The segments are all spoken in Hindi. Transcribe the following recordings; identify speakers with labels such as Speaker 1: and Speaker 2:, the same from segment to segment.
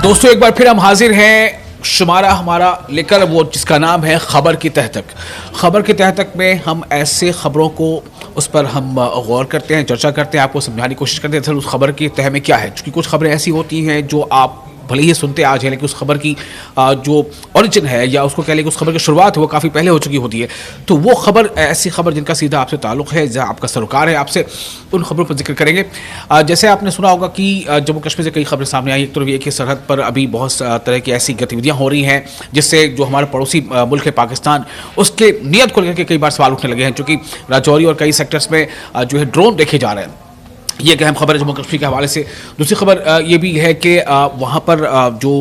Speaker 1: दोस्तों एक बार फिर हम हाजिर हैं शुमारा हमारा लेकर, वो जिसका नाम है खबर की तह तक। खबर की तह तक में हम ऐसे खबरों को उस पर हम गौर करते हैं, चर्चा करते हैं, आपको समझाने की कोशिश करते हैं उस खबर की तह में क्या है। क्योंकि कुछ खबरें ऐसी होती हैं जो आप भले ही सुनते आज हैं, लेकिन उस खबर की जो ओरिजिन है या उसको कह लें कि उस खबर की शुरुआत है वो काफ़ी पहले हो चुकी होती है। तो वो खबर, ऐसी खबर जिनका सीधा आपसे ताल्लुक़ है, जहाँ आपका सरोकार है, आपसे उन खबरों पर जिक्र करेंगे। जैसे आपने सुना होगा कि जम्मू कश्मीर से कई खबरें सामने आई। एक तो ये कि सरहद पर अभी बहुत तरह की ऐसी गतिविधियाँ हो रही हैं जिससे जो हमारा पड़ोसी मुल्क है पाकिस्तान, उसके नीयत को लेकर कई बार सवाल उठने लगे हैं। चूँकि राजौरी और कई सेक्टर्स में जो है ड्रोन देखे जा रहे हैं। ये एक अहम खबर है जम्मू कश्मीर के हवाले से। दूसरी खबर ये भी है कि वहाँ पर जो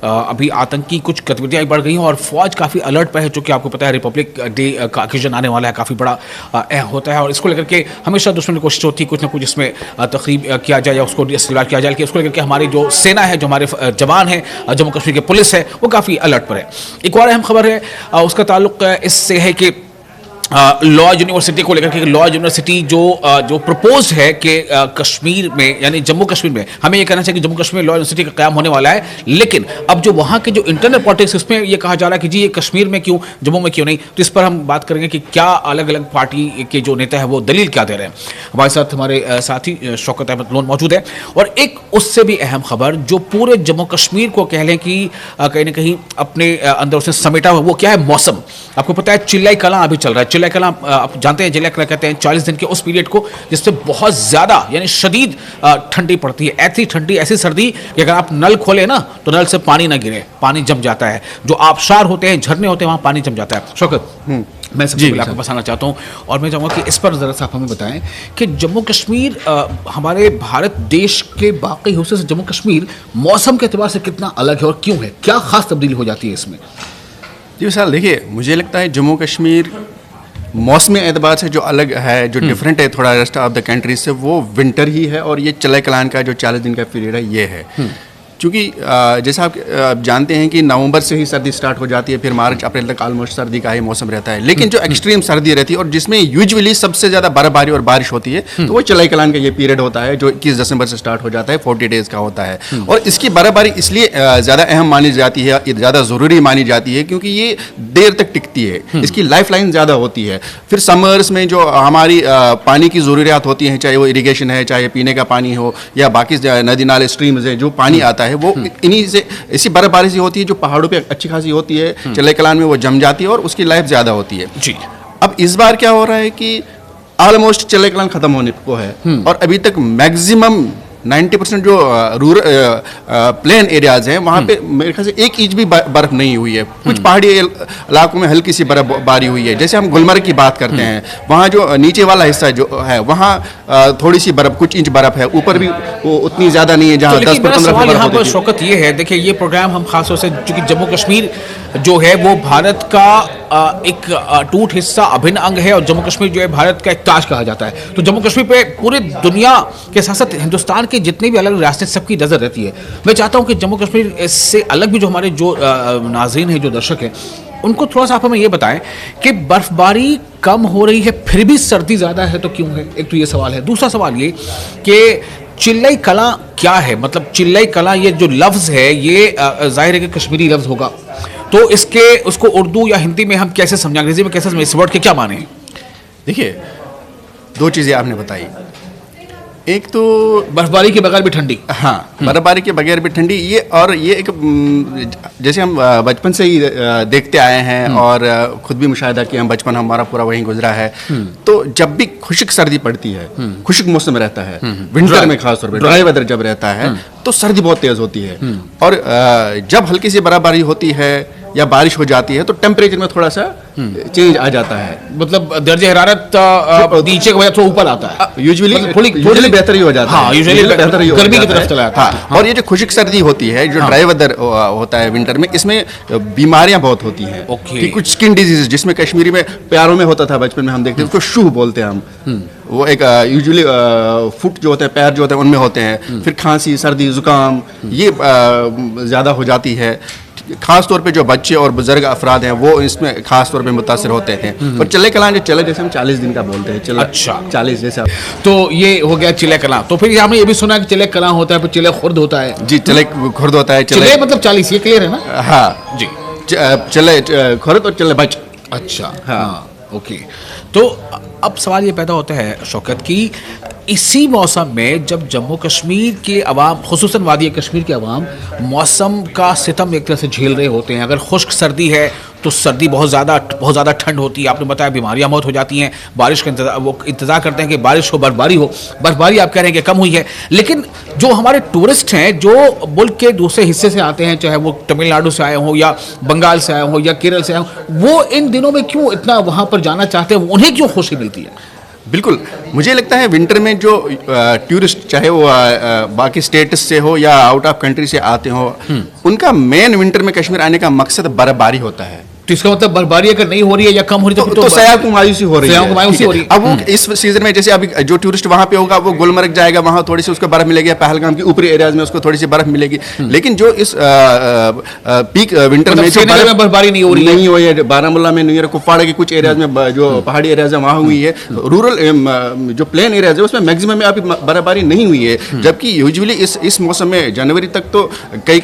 Speaker 1: अभी आतंकी कुछ गतिविधियाँ बढ़ गई हैं और फ़ौज काफ़ी अलर्ट पर है। चूँकि आपको पता है रिपब्लिक डे का ओकेजन आने वाला है, काफ़ी बड़ा अहम होता है और इसको लेकर के हमेशा दुश्मन की कोशिश होती है कुछ ना कुछ इसमें तकरीब किया जाए या उसको डिस्क्राइब किया जाए कि उसको लेकर के हमारी जो सेना है, जो हमारे जवान हैं, जम्मू कश्मीर की पुलिस है, वो काफ़ी अलर्ट पर है। एक और अहम खबर है, उसका ताल्लुक इससे है कि लॉ यूनिवर्सिटी को लेकर के लॉ यूनिवर्सिटी जो प्रपोज है कि कश्मीर में यानी जम्मू कश्मीर में, हमें ये कहना चाहिए कि जम्मू कश्मीर लॉ यूनिवर्सिटी का क़याम होने वाला है। लेकिन अब जो वहाँ के जो इंटरनल पॉलिटिक्स, उसमें ये कहा जा रहा है कि जी ये कश्मीर में क्यों, जम्मू में क्यों नहीं। तो इस पर हम बात करेंगे कि क्या अलग अलग पार्टी के जो नेता है वो दलील क्या दे रहे हैं। हमारे साथ हमारे साथी शौकत अहमद लोन मौजूद है। और एक उससे भी अहम खबर जो पूरे जम्मू कश्मीर को कह लें कि कहीं ना कहीं अपने अंदर उसने समेटा हुआ, वो क्या है, मौसम। आपको पता है चिल्लाई कलां अभी चल रहा है। चिल्लाई कलां आप जानते हैं, चिल्लाई कलां कहते हैं 40 दिन के उस पीरियड को जिससे बहुत ज़्यादा यानी शदीद ठंडी पड़ती है। ऐसी ठंडी, ऐसी सर्दी कि अगर आप नल खोले ना तो नल से पानी ना गिरे, पानी जम जाता है। जो आबशार होते हैं, झरने होते हैं, वहाँ पानी जम जाता है। शौकत, मैं सबसे पहले आपको बताना चाहता हूँ और मैं चाहूँगा कि इस पर ज़रा सा आप हमें बताएं कि जम्मू कश्मीर हमारे भारत देश के बाकी हिस्से से जम्मू कश्मीर मौसम के एतबार से कितना अलग है और क्यों है, क्या ख़ास तब्दीली हो जाती है इसमें।
Speaker 2: जी विशाल, देखिए मुझे लगता है जम्मू कश्मीर मौसमी एतबार से जो अलग है, जो डिफरेंट है थोड़ा रेस्ट ऑफ द कंट्री से, वो विंटर ही है। और ये चिल्लाई कलां का जो 40 दिन का पीरियड है ये है। क्योंकि जैसा आप जानते हैं कि नवंबर से ही सर्दी स्टार्ट हो जाती है, फिर मार्च अप्रैल तक ऑलमोस्ट सर्दी का ही मौसम रहता है। लेकिन जो एक्सट्रीम सर्दी रहती है और जिसमें यूजुअली सबसे ज़्यादा बर्फबारी और बारिश होती है, तो वो चिल्लाई कलां का ये पीरियड होता है जो 21 दिसंबर से स्टार्ट हो जाता है, 40 डेज़ का होता है। और इसकी बर्फबारी इसलिए ज़्यादा अहम मानी जाती है, ज़्यादा ज़रूरी मानी जाती है क्योंकि ये देर तक टिकती है, इसकी लाइफ लाइन ज़्यादा होती है। फिर समर्स में जो हमारी पानी की ज़रूरियात होती हैं, चाहे वो इरीगेशन है, चाहे पीने का पानी हो या बाकी नदी नाले स्ट्रीम्स है, जो पानी आता है वो इन्हीं से, इसी बर्फबारी से होती है जो पहाड़ों पे अच्छी खासी होती है। चिल्लाई कलां में वो जम जाती है और उसकी लाइफ ज़्यादा होती है जी। अब इस बार क्या हो रहा है कि ऑलमोस्ट चिल्लाई कलां खत्म होने को है और अभी तक मैक्सिमम 90% जो रूरल प्लेन एरियाज हैं वहाँ पे मेरे ख्याल से 1 इंच भी बर्फ नहीं हुई है। कुछ पहाड़ी इलाकों में हल्की सी बर्फबारी हुई है। जैसे हम गुलमर्ग की बात करते हैं, वहाँ जो नीचे वाला हिस्सा जो है वहाँ थोड़ी सी बर्फ, कुछ इंच बर्फ है, ऊपर भी वो उतनी ज़्यादा नहीं है जहाँ 10-15
Speaker 1: यहाँ पर शौकत ये है, देखिए ये प्रोग्राम हम खासतौर से चूँकि जम्मू कश्मीर जो है वो भारत का एक टूट हिस्सा, अभिन्न अंग है और जम्मू कश्मीर जो है भारत का एक ताज कहा जाता है। तो जम्मू कश्मीर पे पूरे दुनिया के साथ साथ हिंदुस्तान के जितने भी अलग रियासतें, सबकी नज़र रहती है। मैं चाहता हूँ कि जम्मू कश्मीर से अलग भी जो हमारे जो नाज़रीन हैं, जो दर्शक हैं, उनको थोड़ा सा आप हमें ये बताएं कि बर्फबारी कम हो रही है फिर भी सर्दी ज़्यादा है तो क्यों है। एक तो ये सवाल है। दूसरा सवाल ये कि चिल्लाई कलां क्या है, मतलब चिल्लाई कलां ये जो लफ्ज़ है ये जाहिर है कि कश्मीरी लफ्ज़ होगा, तो उसको उर्दू या हिंदी में हम कैसे समझें, अंग्रेजी में कैसे समझें, इस वर्ड के क्या माने हैं।
Speaker 2: देखिए 2 चीज़ें आपने बताई। एक तो
Speaker 1: बर्फबारी के बगैर भी ठंडी,
Speaker 2: हाँ बर्फबारी के बगैर भी ठंडी, ये और ये एक जैसे हम बचपन से ही देखते आए हैं और खुद भी मुशाहिदा किया, हम बचपन हमारा पूरा वहीं गुजरा है। तो जब भी खुश्क सर्दी पड़ती है, खुश्क मौसम रहता है, विंटर में खास तौर पर ड्राई वेदर जब रहता है तो सर्दी बहुत तेज़ होती है। और जब हल्की सी बर्फबारी होती है या बारिश हो जाती है तो टेम्परेचर में थोड़ा सा चेंज आ जाता है,
Speaker 1: मतलब दर्जे हरारत नीचे के बजाय थोड़ा ऊपर आता है।
Speaker 2: यूजुअली बेहतर ही हो जाता है।
Speaker 1: हाँ, यूजुअली बेहतर ही गर्मी की तरफ चला जाता है।
Speaker 2: हाँ, और ये जो खुश्क सर्दी होती है, जो ड्राई वेदर होता है विंटर में, इसमें बीमारियां बहुत होती हैं कि कुछ स्किन डिजीज, जिसमें कश्मीरी में पैरों में होता था बचपन में, हम देखते थे उसको शूह बोलते हैं हम। वो एक यूजुअली फुट जो होते हैं, पैर जो होते हैं उनमें होते हैं। फिर खांसी, सर्दी, जुकाम ये ज़्यादा हो जाती है। खास तौर पे जो बच्चे और बुजुर्ग अफराद हैं वो इसमें खास तौर पे मुतासिर होते हैं। और चले कलां जो चले जैसे हम 40 दिन का बोलते हैं, चले
Speaker 1: अच्छा
Speaker 2: 40 जैसा।
Speaker 1: तो ये हो गया चिले कलां। तो फिर हमने ये भी सुना कि चिले कलां होता है, फिर चिले खुर्द होता है।
Speaker 2: जी, चले खुर्द होता है,
Speaker 1: चिले मतलब 40, ये क्लियर है ना?
Speaker 2: हाँ
Speaker 1: जी,
Speaker 2: चले खुर्द और चले बच।
Speaker 1: अच्छा हाँ ओके। तो अब सवाल ये पैदा होता है शौकत की, इसी मौसम में जब जम्मू कश्मीर के अवाम, खुसूसन वादी कश्मीर के अवाम मौसम का सितम एक तरह से झेल रहे होते हैं। अगर खुश्क सर्दी है तो सर्दी बहुत ज़्यादा ठंड होती है, आपने बताया बीमारियां बहुत हो जाती हैं। बारिश का इंतज़ार करते हैं कि बारिश हो, बर्फबारी आप कह रहे हैं कि कम हुई है। लेकिन जो हमारे टूरिस्ट हैं जो मुल्क के दूसरे हिस्से से आते हैं, चाहे वो तमिलनाडु से आए हों या बंगाल से आए हों या केरल से आए हों, वो इन दिनों में क्यों इतना वहाँ पर जाना चाहते हैं, उन्हें क्यों खुशी मिलती है?
Speaker 2: बिल्कुल, मुझे लगता है विंटर में जो टूरिस्ट चाहे वो बाकी स्टेट्स से हो या आउट ऑफ कंट्री से आते हो, उनका मेन विंटर में कश्मीर आने का मकसद बर्फबारी होता है।
Speaker 1: तो इसका मतलब बर्फबारी अगर नहीं हो रही है या कम हो रही है
Speaker 2: तो सयाह को मायूसी हो रही है।
Speaker 1: हो रही है।
Speaker 2: अब वो इस सीजन में जैसे अभी जो टूरिस्ट वहाँ पे होगा वो गुलमर्ग जाएगा, वहाँ थोड़ी सी उसको बर्फ मिलेगी, पहलगाम के ऊपरी एरियाज में उसको थोड़ी सी बर्फ मिलेगी। लेकिन जो इस पीक विंटर में जो
Speaker 1: बर्फबारी नहीं हो रही है,
Speaker 2: बारामूला में नहीं है, कुपवाड़ा के कुछ एरियाज में जो पहाड़ी एरियाज है वहाँ हुई है, रूरल जो प्लेन एरियाज है उसमें मैक्सिमम में अभी बर्फबारी नहीं हुई है। जबकि यूजुअली इस मौसम में जनवरी तक तो कई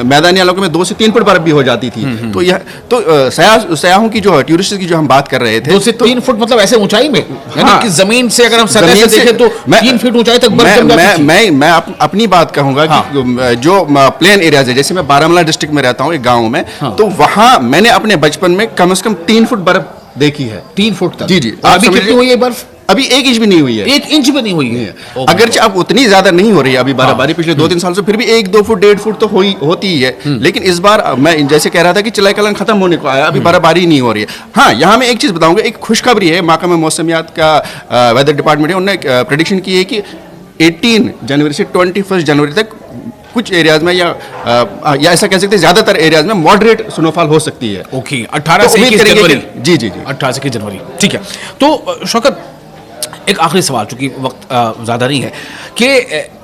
Speaker 2: मैदानी इलाकों में 2 से 3 फुट बर्फ भी हो जाती थी। तो यह तो सयाहों की जो टूरिस्ट की जो हम बात कर रहे थे,
Speaker 1: 2 से 3 फुट मतलब ऐसे ऊंचाई में, यानी कि जमीन से अगर हम सतह से देखें तो 3 फीट ऊंचाई तक बर्फ जम जाती थी।
Speaker 2: मैं अपनी बात कहूंगा कि जो प्लेन एरियाज है, जैसे मैं बारामूला डिस्ट्रिक्ट में रहता हूँ एक गाँव में, तो वहाँ मैंने अपने बचपन में कम से कम 3 फुट बर्फ देखी है।
Speaker 1: 3 फुट तक?
Speaker 2: जी जी।
Speaker 1: अभी कितनी हुई है बर्फ?
Speaker 2: अभी 1 इंच भी नहीं हुई है।
Speaker 1: 1 इंच भी नहीं हुई है।
Speaker 2: अगरचे अब उतनी ज्यादा नहीं हो रही है अभी बर्फबारी पिछले 2-3 साल से, फिर भी 1-2 फुट 1.5 फुट तो होती ही है। लेकिन इस बार मैं जैसे कह रहा था कि चिलाई कलां खत्म होने को आया, अभी बर्फबारी नहीं हो रही है। हाँ, यहाँ मैं एक चीज बताऊंगा, एक खुशखबरी है। महकमा मौसमियात का वेदर डिपार्टमेंट है, उन्होंने प्रेडिक्शन की है कि 18 जनवरी से 21 जनवरी तक कुछ एरियाज में या ऐसा कह सकते हैं ज्यादातर एरियाज में मॉडरेट स्नोफॉल हो सकती है।
Speaker 1: ओके, 18 से 21 जनवरी।
Speaker 2: जी जी जी,
Speaker 1: 18 से 21 जनवरी, ठीक है। तो शौकत, एक आखिरी सवाल, चूंकि वक्त ज़्यादा नहीं है, कि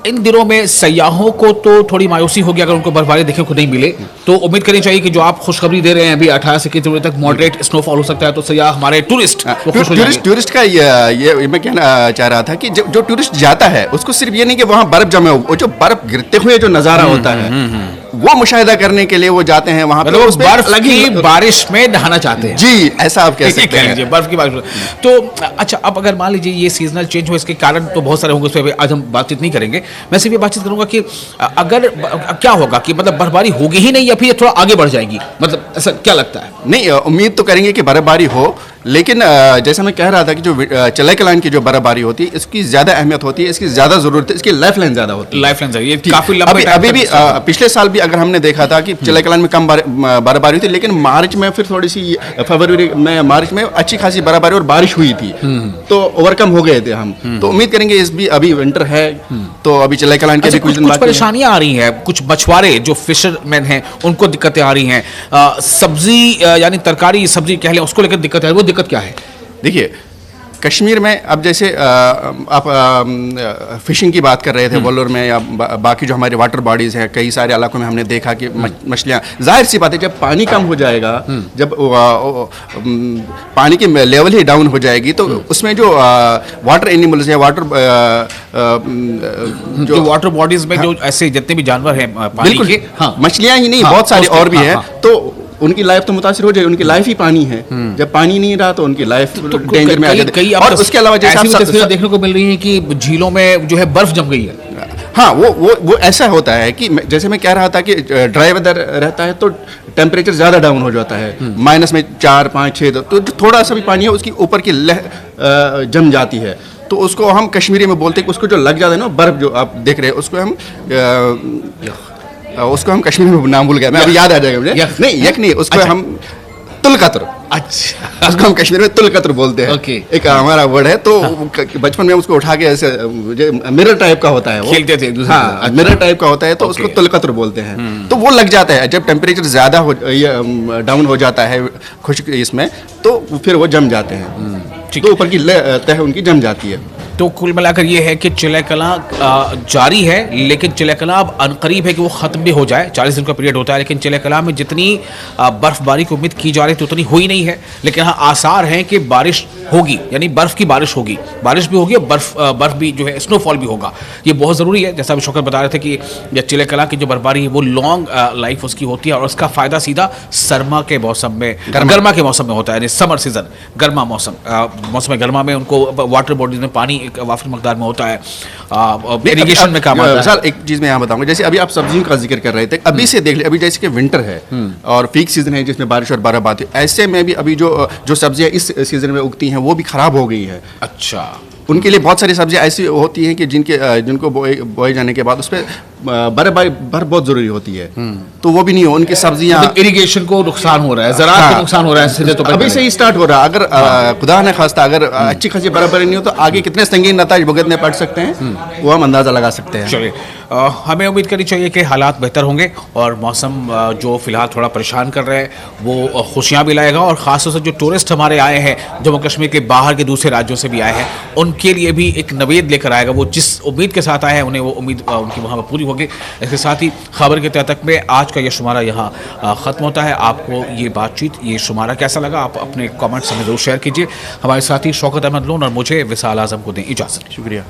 Speaker 1: इन दिनों में सयाहों को तो थोड़ी मायूसी होगी अगर उनको बर्फबारी देखने को नहीं मिले। तो उम्मीद करनी चाहिए कि जो आप खुशखबरी दे रहे हैं अभी 18 से 21 जनवरी तक मॉडरेट स्नोफॉल हो सकता है, तो सयाह हमारे टूरिस्ट
Speaker 2: टूरिस्ट का ये मैं कहना चाह रहा था कि जो टूरिस्ट जाता है उसको सिर्फ ये नहीं कि वहाँ बर्फ जमे हो, जो बर्फ गिरते हुए जो नज़ारा होता है वो मुशाहिदा करने के लिए वो जाते हैं वहाँ पे,
Speaker 1: उस बर्फ लगी बारिश में नहाना चाहते हैं।
Speaker 2: जी, ऐसा आप कह सकते हैं,
Speaker 1: बर्फ की बारिश। तो अच्छा, अब अगर मान लीजिए ये सीजनल चेंज हो, इसके कारण तो बहुत सारे होंगे, उस पर आज हम बातचीत नहीं करेंगे। मैं सिर्फ ये बातचीत करूंगा कि अगर क्या होगा कि मतलब बर्फबारी होगी ही नहीं या फिर थोड़ा आगे बढ़ जाएगी, मतलब ऐसा क्या लगता है?
Speaker 2: नहीं, उम्मीद तो करेंगे कि बर्फबारी हो, लेकिन जैसा मैं कह रहा था कि जो चिलाई कलां की जो बर्फबारी होती है इसकी ज्यादा अहमियत होती है, इसकी ज्यादा जरूरत है, इसकी लाइफ लाइन ज्यादा होती है।
Speaker 1: लाइफ लाइन ये काफी लंबे
Speaker 2: अभी भी पिछले साल भी अगर हमने देखा था कि चिलाई कलां में कम बर्फबारी हुई थी, लेकिन मार्च में फिर थोड़ी सी फरवरी में मार्च में अच्छी खासी बर्फबारी और बारिश हुई थी, तो ओवरकम हो गए थे हम। तो उम्मीद करेंगे इस भी अभी विंटर है तो अभी चिलाई कलां के भी कुछ दिन
Speaker 1: बाकी परेशानियां आ रही हैं, कुछ मछुआरे जो फिशरमैन हैं उनको दिक्कतें आ रही हैं, सब्जी यानी तरकारी सब्जी कह लें उसको लेकर दिक्कत है, वो दिक्कत क्या है?
Speaker 2: देखिए, कश्मीर में अब जैसे आप फिशिंग की बात कर रहे थे वोल्लोर में या बाकी जो हमारे वाटर बॉडीज़ हैं, कई सारे इलाकों में हमने देखा कि मछलियाँ, जाहिर सी बात है जब पानी कम हो जाएगा, जब पानी की लेवल ही डाउन हो जाएगी, तो उसमें जो वाटर एनिमल्स हैं,
Speaker 1: जो वाटर बॉडीज़ में जो ऐसे जितने भी जानवर हैं पानी के,
Speaker 2: मछलियाँ ही नहीं बहुत सारी और भी हैं, तो उनकी लाइफ तो मुतासिर हो जाएगी। उनकी लाइफ ही पानी है, जब पानी नहीं रहा तो उनकी लाइफ डेंजर में आ जाती है। और उसके अलावा जैसे
Speaker 1: तस्वीरें देखने को मिल रही हैं कि झीलों में जो है बर्फ जम गई है।
Speaker 2: हाँ, वो ऐसा होता है कि जैसे मैं कह रहा था कि ड्राई वेदर रहता है तो टेम्परेचर ज़्यादा डाउन हो जाता है, माइनस में 4, 5, 6, तो जो थोड़ा सा भी पानी है उसकी ऊपर की लह जम जाती है, तो उसको हम कश्मीरी में बोलते हैं कि उसको जो लग जाता है ना बर्फ जो आप देख रहे हैं उसको हम कश्मीरी में नाम भूल गया, मैं अभी याद आ जाएगा मुझे। नहीं, यक नहीं, उसको हम तुलकतर
Speaker 1: अच्छा,
Speaker 2: उसको हम कश्मीर में तुल कत्र बोलते हैं।
Speaker 1: Okay.
Speaker 2: एक हमारा वर्ड है, तो बचपन में उसको उठा के ऐसे मिरर टाइप का होता है वो,
Speaker 1: खेलते थे एक दूसरे
Speaker 2: हाँ,
Speaker 1: से।
Speaker 2: मिरर टाइप का होता है, तो
Speaker 1: Okay.
Speaker 2: उसको तुल कत्र बोलते हैं। तो वो लग जाता है जब टेम्परेचर ज्यादा हो डाउन हो जाता है खुश्क इसमें, तो फिर वो जम जाते हैं,
Speaker 1: ठीक
Speaker 2: तो ऊपर की तह उनकी जम जाती है।
Speaker 1: तो कुल मिलाकर ये है कि चिल्ला-कलां जारी है, लेकिन चिल्ला-कलां अब अनकरीब है कि वो ख़त्म भी हो जाए। 40 दिन का पीरियड होता है, लेकिन चिल्ला-कलां में जितनी बर्फ़बारी की उम्मीद की जा रही थी उतनी हुई नहीं है। लेकिन हाँ, आसार हैं कि बारिश होगी, यानी बर्फ़ की बारिश होगी, बारिश भी होगी और बर्फ़ भी जो है स्नोफॉल भी होगा। ये बहुत ज़रूरी है। जैसा अभी शौकत बता रहे थे कि ये चिल्ला-कलां की जो बर्फ़बारी है वो लॉन्ग लाइफ उसकी होती है, और उसका फ़ायदा सीधा सरमा के मौसम में, गर्मा के मौसम में होता है, यानी समर सीज़न, गर्मा मौसम गर्मा में उनको वाटर बॉडीज में पानी एक वाफिर मकदार में होता है, इरिगेशन में काम आता है।
Speaker 2: सर, एक चीज मैं यहाँ बताऊंगा, जैसे अभी आप सब्जियों का जिक्र कर रहे थे, अभी से देख ले, अभी जैसे कि विंटर है और पीक सीजन है जिसमें बारिश और बर्फबारी, ऐसे में भी अभी जो सब्जियां इस सीजन में उगती हैं वो भी खराब हो गई है।
Speaker 1: अच्छा,
Speaker 2: उनके लिए बहुत सारी सब्जियां ऐसी होती हैं कि जिनको बोए जाने के बाद उस पर बर्फ बहुत जरूरी होती है, तो वो भी नहीं हो, उनकी सब्जियां,
Speaker 1: इरिगेशन को नुकसान हो रहा है, ज़राअत को नुकसान हो रहा है सीधे तो
Speaker 2: अभी से ही स्टार्ट हो रहा है। अगर खुदा न खास्ता अगर अच्छी खासी बर्फबारी नहीं हो तो आगे कितने संगीन नताज भुगतने पड़ सकते हैं, वो हम अंदाजा लगा सकते हैं।
Speaker 1: चलिए, हमें उम्मीद करनी चाहिए कि हालात बेहतर होंगे और मौसम जो फिलहाल थोड़ा परेशान कर रहे हैं वो खुशियाँ भी लाएगा, और ख़ासतौर से जो टूरिस्ट हमारे आए हैं जम्मू कश्मीर के बाहर के दूसरे राज्यों से भी आए हैं, उनके लिए भी एक नवेद लेकर आएगा। वो जिस उम्मीद के साथ आए हैं उन्हें वो उम्मीद उनकी वहाँ पर पूरी होगी। इसके साथ ही खबर के तहत में आज का ये शुमारा यहाँ ख़त्म होता है। आपको ये बातचीत, ये शुमारा कैसा लगा, आप अपने कमेंट्स हमें ज़रूर शेयर कीजिए। हमारे साथी शौकत अहमद लोन और मुझे विसाल आज़म को दें इजाज़त।
Speaker 2: शुक्रिया।